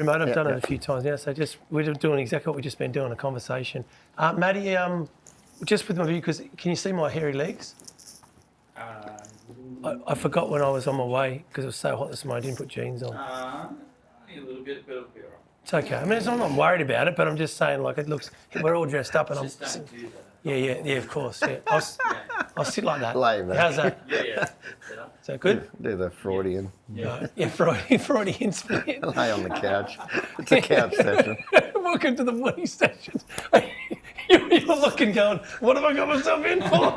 Mate, I've done it a few times now, so we're doing exactly what we've just been doing, a conversation. Matty, just with my view, because can you see my hairy legs? I forgot when I was on my way because it was so hot this morning. I didn't put jeans on. A little bit, but it'll be all right. It's okay. I mean, I'm not worried about it, but I'm just saying, like, it looks. We're all dressed up, and I'm. Just don't do that. Yeah, of course. Yeah, I'll sit like that. Lay back. How's that? Yeah. Is that good? Do the Freudian. Yeah, Freudian split. Lay on the couch. It's a couch session. Welcome to the Woody sessions. You're looking, going, what have I got myself in for?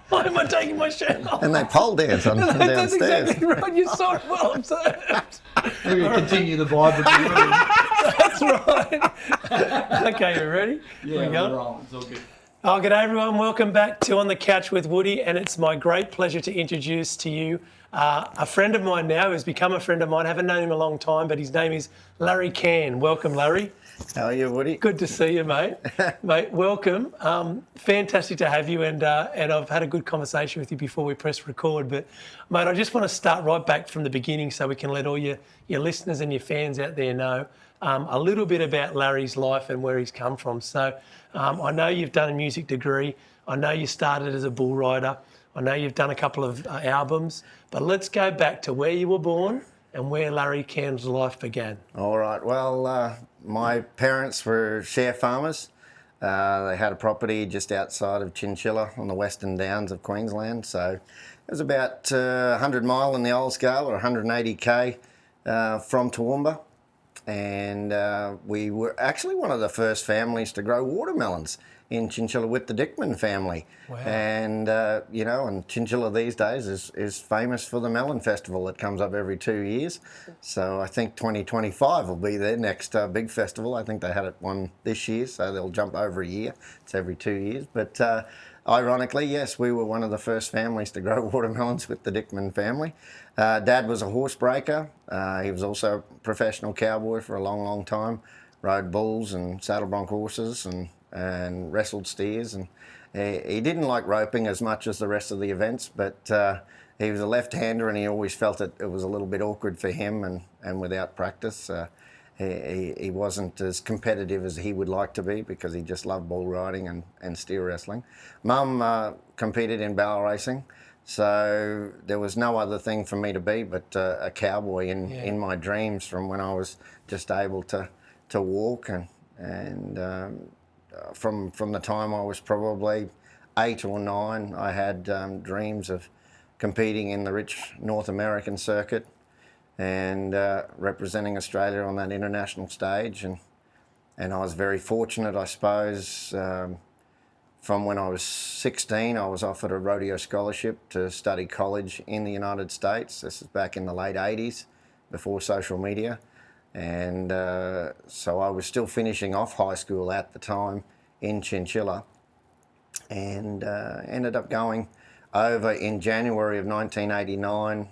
Why am I taking my shirt off? And they pole dance on That's downstairs. exactly right. You saw it well observed. We're going to continue the vibe of the That's right. Okay, you ready? Yeah, we go? we're on. It's all good. Oh, g'day everyone. Welcome back to On the Couch with Woody, and it's my great pleasure to introduce to you a friend of mine now who's become a friend of mine. I haven't known him a long time, but his name is Larry Cann. Welcome, Larry. How are you, Woody? Good to see you, mate. Mate, welcome. Fantastic to have you, and I've had a good conversation with you before we press record. But, mate, I just want to start right back from the beginning so we can let all your listeners and your fans out there know a little bit about Larry's life and where he's come from. So I know you've done a music degree. I know you started as a bull rider. I know you've done a couple of albums. But let's go back to where you were born and where Larry Cann's life began. All right. Well, my parents were share farmers. They had a property just outside of Chinchilla on the Western Downs of Queensland. So it was about 100 mile in the old scale, or 180k from Toowoomba. And we were actually one of the first families to grow watermelons in Chinchilla with the Dickman family. Wow. And, and Chinchilla these days is famous for the Melon Festival that comes up every 2 years. So I think 2025 will be their next big festival. I think they had one this year, so they'll jump over a year. It's every 2 years. But ironically, yes, we were one of the first families to grow watermelons with the Dickman family. Dad was a horse breaker. He was also a professional cowboy for a long, long time. Rode bulls and saddle bronc horses and wrestled steers. And he didn't like roping as much as the rest of the events, but he was a left-hander, and he always felt it was a little bit awkward for him, and without practice. He wasn't as competitive as he would like to be because he just loved bull riding and steer wrestling. Mum competed in barrel racing, so there was no other thing for me to be but a cowboy in my dreams from when I was just able to walk. And from the time I was probably 8 or 9, I had dreams of competing in the rich North American circuit and representing Australia on that international stage. And I was very fortunate, I suppose. From when I was 16, I was offered a Rodeo scholarship to study college in the United States. This is back in the late 80s, before social media. And so I was still finishing off high school at the time in Chinchilla, and ended up going over in January of 1989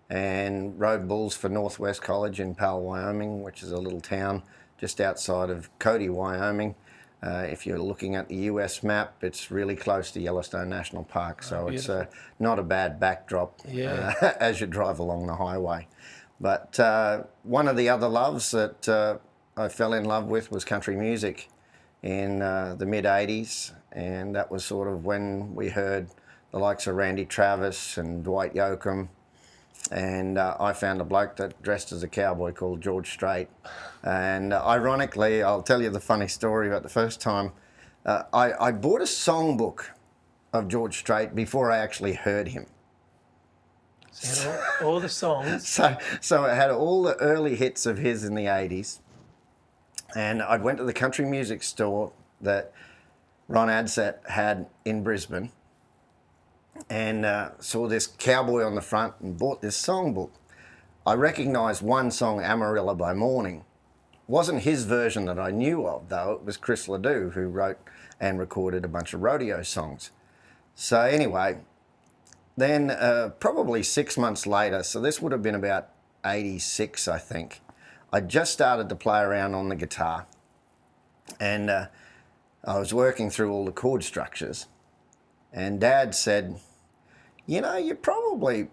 and rode bulls for Northwest College in Powell, Wyoming, which is a little town just outside of Cody, Wyoming. If you're looking at the US map, it's really close to Yellowstone National Park, so it's not a bad backdrop as you drive along the highway. But one of the other loves that I fell in love with was country music in the mid-'80s, and that was sort of when we heard the likes of Randy Travis and Dwight Yoakam, and I found a bloke that dressed as a cowboy called George Strait. And ironically, I'll tell you the funny story about the first time. I bought a songbook of George Strait before I actually heard him. So all the songs. So I had all the early hits of his in the 80s. And I went to the country music store that Ron Adsett had in Brisbane and saw this cowboy on the front and bought this songbook. I recognised one song, Amarillo by Morning. Wasn't his version that I knew of, though. It was Chris Ledoux, who wrote and recorded a bunch of rodeo songs. So anyway, then probably 6 months later, so this would have been about 86, I think, I just started to play around on the guitar, and I was working through all the chord structures, and Dad said, you know, you probably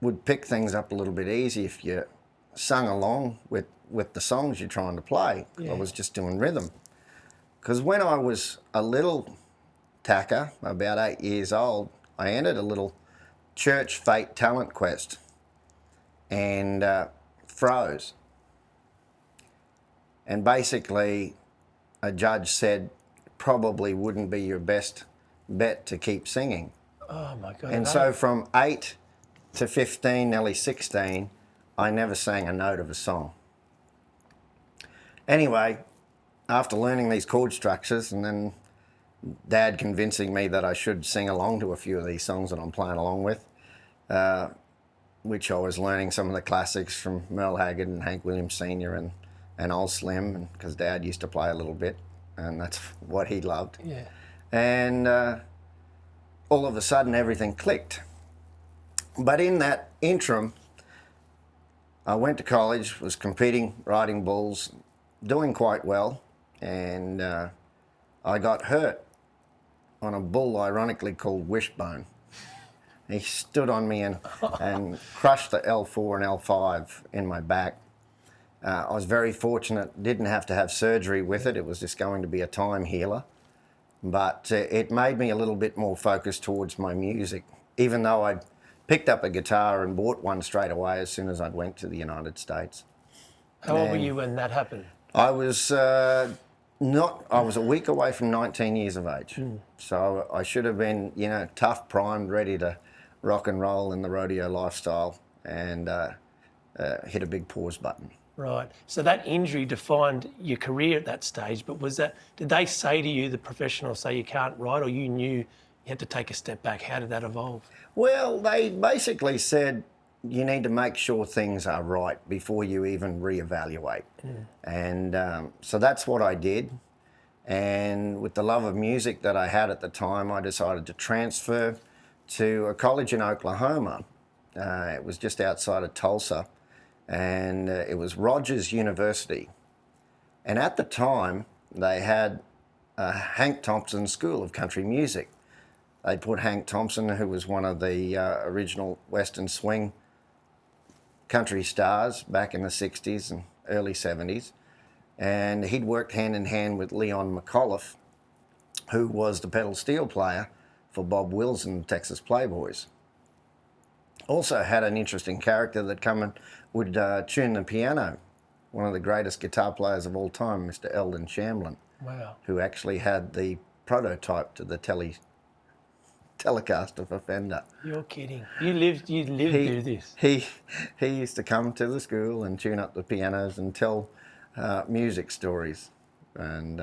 would pick things up a little bit easy if you sung along with the songs you're trying to play. Yeah. I was just doing rhythm. Because when I was a little tacker, about 8 years old, I entered a little church fate talent quest and froze. And basically, a judge said probably wouldn't be your best bet to keep singing. Oh my God. And so from 8 to 15, nearly 16, I never sang a note of a song. Anyway, after learning these chord structures and then Dad convincing me that I should sing along to a few of these songs that I'm playing along with, which I was learning some of the classics from Merle Haggard and Hank Williams Sr. and Old Slim, because Dad used to play a little bit, and that's what he loved. Yeah. And all of a sudden, everything clicked. But in that interim, I went to college, was competing, riding bulls, doing quite well, and I got hurt on a bull ironically called Wishbone. He stood on me and crushed the L4 and L5 in my back. I was very fortunate, didn't have to have surgery with it. It was just going to be a time healer. But it made me a little bit more focused towards my music, even though I'd picked up a guitar and bought one straight away as soon as I went to the United States. How old were you when that happened? I was I was a week away from 19 years of age. So I should have been, tough, primed, ready to rock and roll in the rodeo lifestyle, and hit a big pause button. Right. So that injury defined your career at that stage, but did they say to you, the professionals, say you can't ride, or you knew you had to take a step back? How did that evolve? Well, they basically said you need to make sure things are right before you even reevaluate. And so that's what I did. And with the love of music that I had at the time, I decided to transfer to a college in Oklahoma. It was just outside of Tulsa, and it was Rogers University. And at the time, they had Hank Thompson School of Country Music. They put Hank Thompson, who was one of the original Western swing country stars back in the 60s and early 70s. And he'd worked hand in hand with Leon McAuliffe, who was the pedal steel player for Bob Wills and the Texas Playboys. Also had an interesting character that come and would tune the piano, one of the greatest guitar players of all time, Mr. Eldon Shamblin, Wow. who actually had the prototype to the Telecaster for Fender. You're kidding. You lived to do this. He used to come to the school and tune up the pianos and tell music stories, and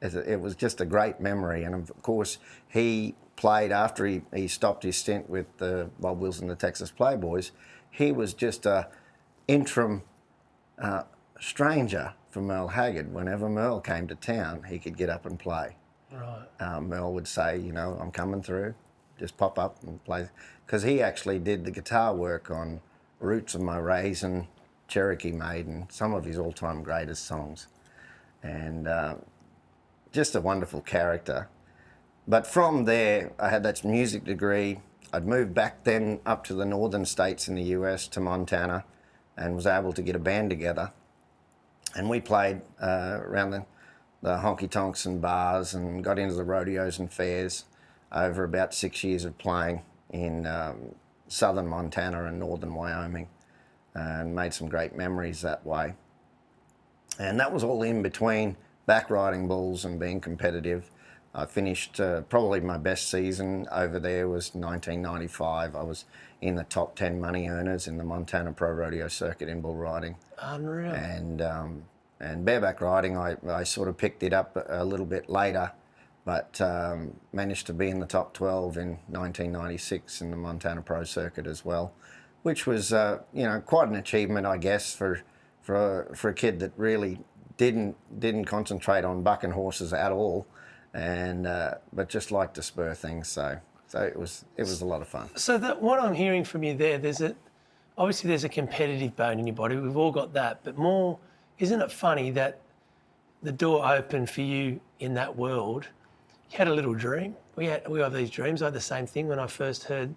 it was just a great memory. And of course, he played after he stopped his stint with Bob Wills and the Texas Playboys. He was just a interim stranger for Merle Haggard. Whenever Merle came to town, he could get up and play. Right. Merle would say, I'm coming through, just pop up and play. Because he actually did the guitar work on Roots of My Raisin, Cherokee Maiden, some of his all-time greatest songs. And just a wonderful character. But from there, I had that music degree. I'd moved back then up to the northern states in the US, to Montana, and was able to get a band together. And we played around the honky-tonks and bars and got into the rodeos and fairs over about 6 years of playing in southern Montana and northern Wyoming, and made some great memories that way. And that was all in between back riding bulls and being competitive. I finished probably my best season over there was 1995. I was in the top 10 money earners in the Montana Pro Rodeo circuit in bull riding. Unreal. And bareback riding, I sort of picked it up a little bit later, but managed to be in the top 12 in 1996 in the Montana Pro circuit as well, which was quite an achievement, I guess, for a kid that really didn't concentrate on bucking horses at all, and but just liked to spur things. So it was a lot of fun. So what I'm hearing from you there, obviously there's a competitive bone in your body. We've all got that, but more, isn't it funny that the door opened for you in that world? You had a little dream. We have these dreams. I had the same thing when I first heard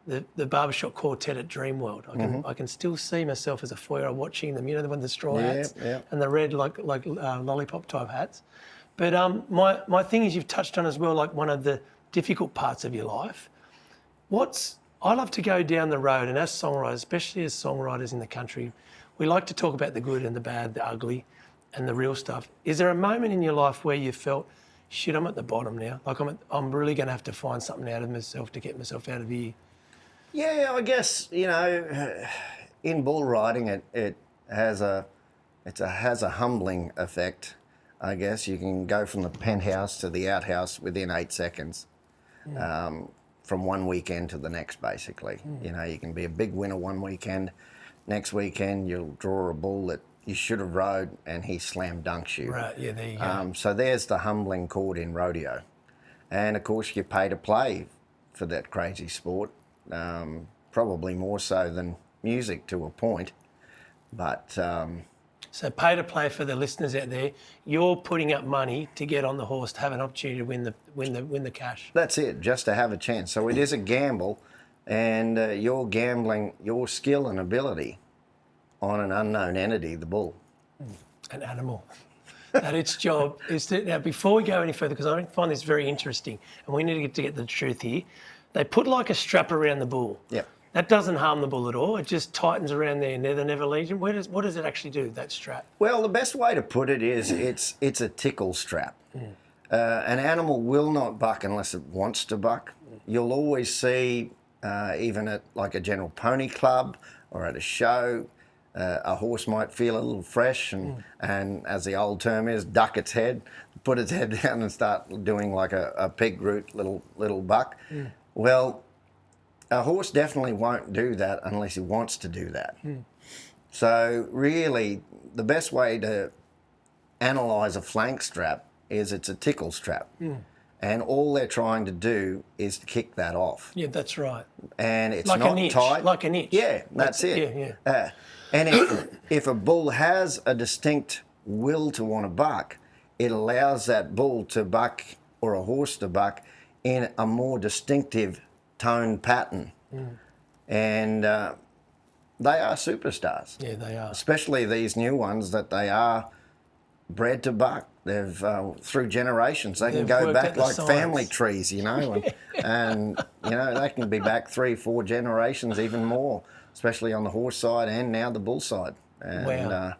the barbershop quartet at Dreamworld. I can still see myself as a 4-year-old watching them. You know, the one with the straw hats and the red like lollipop type hats. But my thing is, you've touched on as well, like one of the difficult parts of your life. I love to go down the road, and as songwriters, especially as songwriters in the country, we like to talk about the good and the bad, the ugly, and the real stuff. Is there a moment in your life where you felt, shit, I'm at the bottom now? Like I'm really going to have to find something out of myself to get myself out of here. Yeah, I guess, you know, in bull riding, it has a humbling effect. I guess you can go from the penthouse to the outhouse within 8 seconds, from one weekend to the next, basically. You know, you can be a big winner one weekend. Next weekend, you'll draw a bull that you should have rode and he slam dunks you. Right, yeah, there you go. So there's the humbling chord in rodeo. And of course, you pay to play for that crazy sport, probably more so than music to a point. But so pay to play, for the listeners out there, you're putting up money to get on the horse to have an opportunity to win the cash. that's it, just to have a chance. So it is a gamble, and you're gambling your skill and ability on an unknown entity, the bull. An animal. That its job is to... Now, before we go any further, because I find this very interesting, and we need to get the truth here, they put like a strap around the bull. Yep. That doesn't harm the bull at all. It just tightens around their never legion. What does it actually do, that strap? Well, the best way to put it is it's a tickle strap. An animal will not buck unless it wants to buck. You'll always see, even at like a general pony club or at a show, a horse might feel a little fresh and as the old term is, duck its head, put its head down and start doing like a pig root little buck. Well, a horse definitely won't do that unless he wants to do that. So really, the best way to analyse a flank strap is it's a tickle strap. And all they're trying to do is to kick that off. Yeah, that's right. And it's Like not an itch, tight. like an itch. Yeah, that's it. Yeah. And if a bull has a distinct will to want to buck, it allows that bull to buck, or a horse to buck, in a more distinctive tone pattern. And they are superstars. Yeah, they are. Especially these new ones that they are bred to buck. They've through generations. They can They've go worked back out the like science. family trees, you know, and you know they can be back 3-4 generations, even more, especially on the horse side and now the bull side. And, Wow.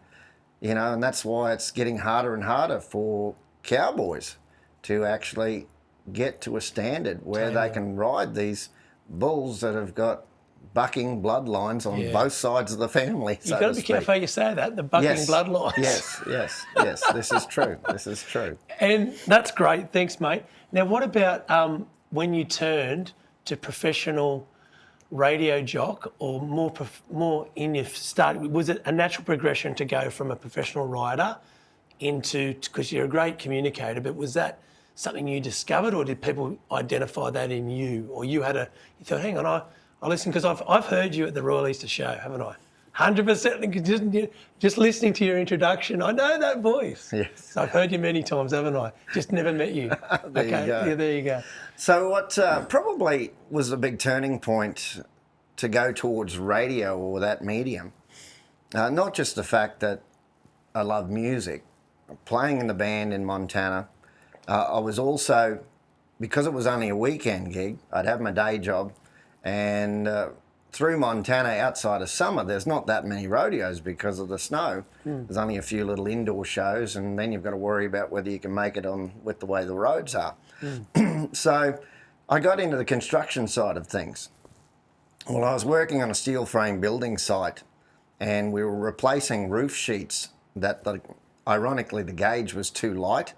you know, and that's why it's getting harder and harder for cowboys to actually get to a standard where they can ride these bulls that have got bucking bloodlines on both sides of the family. You've got to be careful how you say that, the bucking bloodlines. Yes, this is true. This is true. And that's great. Thanks, mate. Now, what about when you turned to professional radio jock, or more in your start? Was it a natural progression to go from a professional rider into, because you're a great communicator, but was that something you discovered, or did people identify that in you, or you thought, hang on, I listen, because I've heard you at the Royal Easter Show, haven't I? 100%. Just listening to your introduction, I know that voice. Yes. So I've heard you many times, haven't I? Just never met you. There you go. Yeah, there you go. So what probably was a big turning point to go towards radio or that medium, not just the fact that I love music, playing in the band in Montana, I was also, because it was only a weekend gig, I'd have my day job, and through Montana, outside of summer, there's not that many rodeos because of the snow. There's only a few little indoor shows, and then you've got to worry about whether you can make it on with the way the roads are. So I got into the construction side of things. Well, I was working on a steel frame building site, and we were replacing roof sheets that, ironically, the gauge was too light.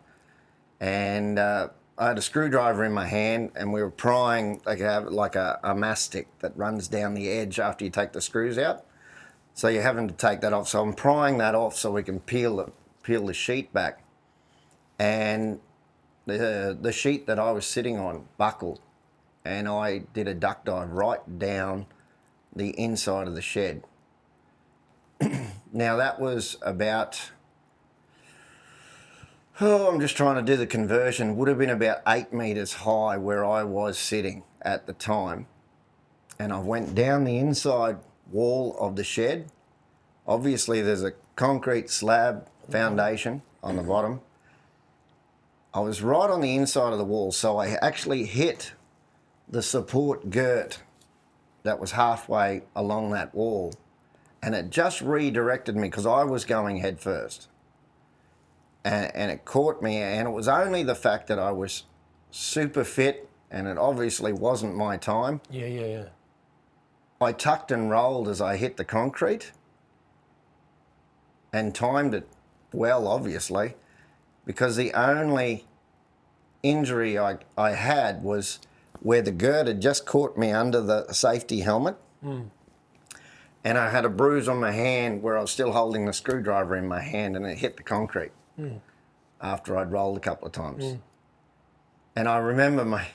And I had a screwdriver in my hand, and we were prying like a mastic that runs down the edge after you take the screws out. So you're having to take that off. So I'm prying that off so we can peel the sheet back. And the sheet that I was sitting on buckled, and I did a duck dive right down the inside of the shed. Now that was about... I'm just trying to do the conversion. Would have been about 8 meters high where I was sitting at the time. and I went down the inside wall of the shed. Obviously, there's a concrete slab foundation on the bottom. I was right on the inside of the wall, so I actually hit the support girt that was halfway along that wall, and it just redirected me because I was going head first. And it caught me, and it was only the fact that I was super fit, and it obviously wasn't my time. Yeah. I tucked and rolled as I hit the concrete and timed it well, obviously, because the only injury I had was where the gird had just caught me under the safety helmet. And I had a bruise on my hand where I was still holding the screwdriver in my hand, and it hit the concrete after I'd rolled a couple of times. And I remember my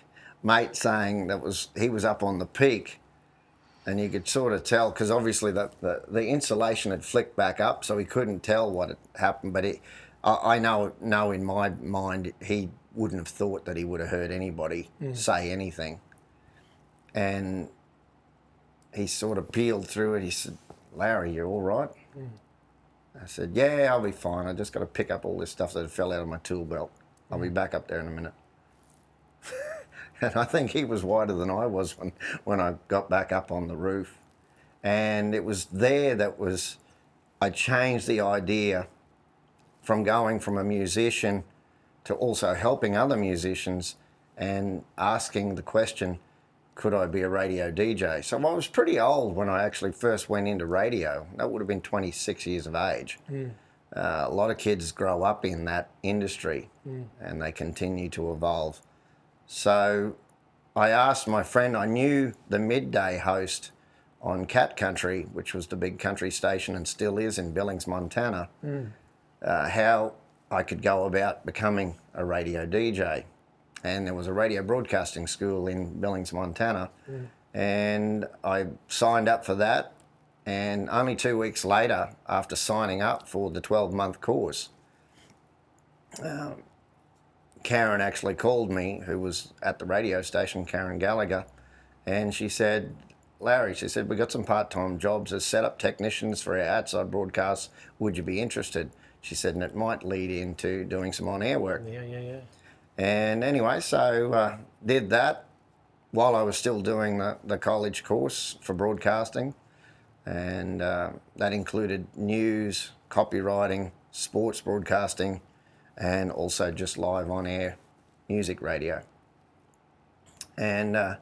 mate saying he was up on the peak, and you could sort of tell, because obviously the insulation had flicked back up, so he couldn't tell what had happened. But I know in my mind he wouldn't have thought that he would have heard anybody say anything. And he sort of peeled through it. He said, "Larry, you all right?" I said, "Yeah, I'll be fine. I just got to pick up all this stuff that fell out of my tool belt. I'll be back up there in a minute." And I think he was wider than I was when I got back up on the roof. And it was there I changed the idea from going from a musician to also helping other musicians and asking the question, could I be a radio DJ? So I was pretty old when I actually first went into radio. That would have been 26 years of age. A lot of kids grow up in that industry and they continue to evolve. So I asked my friend, I knew the midday host on Cat Country, which was the big country station and still is in Billings, Montana, how I could go about becoming a radio DJ. And there was a radio broadcasting school in Billings, Montana, and I signed up for that. And only 2 weeks later, after signing up for the 12-month course, Karen actually called me, who was at the radio station, Karen Gallagher, and she said, "Larry," she said, "we got some part-time jobs as setup technicians for our outside broadcasts. Would you be interested?" She said, "and it might lead into doing some on-air work." Yeah. And anyway, so did that while I was still doing the college course for broadcasting. And that included news, copywriting, sports broadcasting, and also just live on-air music radio. And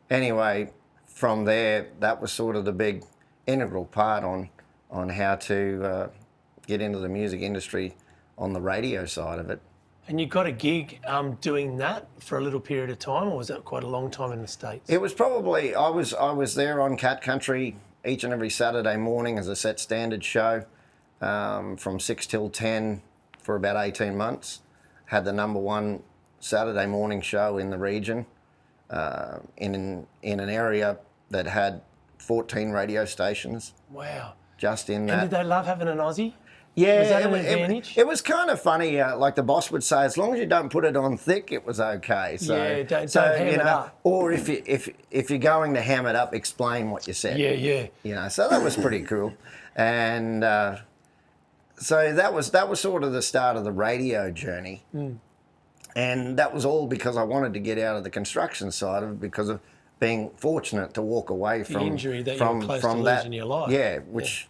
anyway, from there, that was sort of the big integral part on how to get into the music industry on the radio side of it. And you got a gig doing that for a little period of time, or was that quite a long time in the States? It was probably, I was there on Cat Country each and every Saturday morning as a set standard show from 6 till 10 for about 18 months. Had the #1 Saturday morning show in the region in an area that had 14 radio stations. Wow. Just in that. And did they love having an Aussie? Yeah, Was that an advantage? It was kind of funny. Like the boss would say, as long as you don't put it on thick, it was okay. So, Yeah, don't ham it up. Or if you're going to ham it up, explain what you said. Yeah. You know, so that was pretty cool. And so that was sort of the start of the radio journey. And that was all because I wanted to get out of the construction side of it because of being fortunate to walk away from the injury that you were close to losing your life. Yeah, which.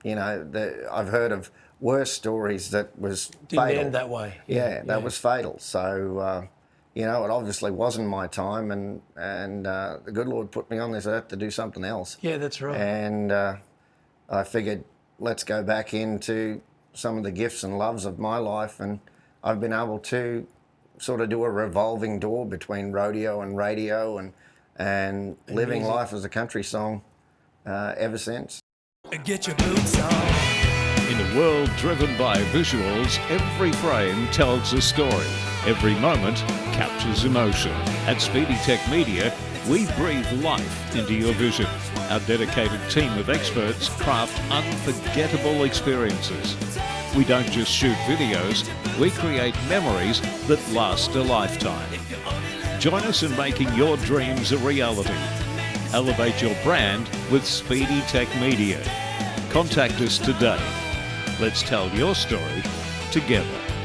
You know, I've heard of worse stories that was Didn't fatal. end that way. Yeah, that was fatal. So, you know, it obviously wasn't my time, and the good Lord put me on this earth to do something else. Yeah, that's right. And I figured, let's go back into some of the gifts and loves of my life, and I've been able to sort of do a revolving door between rodeo and radio and living music. life as a country song ever since. Get your boots on. In a world driven by visuals, every frame tells a story. Every moment captures emotion. At Speedy Tech Media, we breathe life into your vision. Our dedicated team of experts craft unforgettable experiences. We don't just shoot videos, we create memories that last a lifetime. Join us in making your dreams a reality. Elevate your brand with Speedy Tech Media. Contact us today. Let's tell your story together.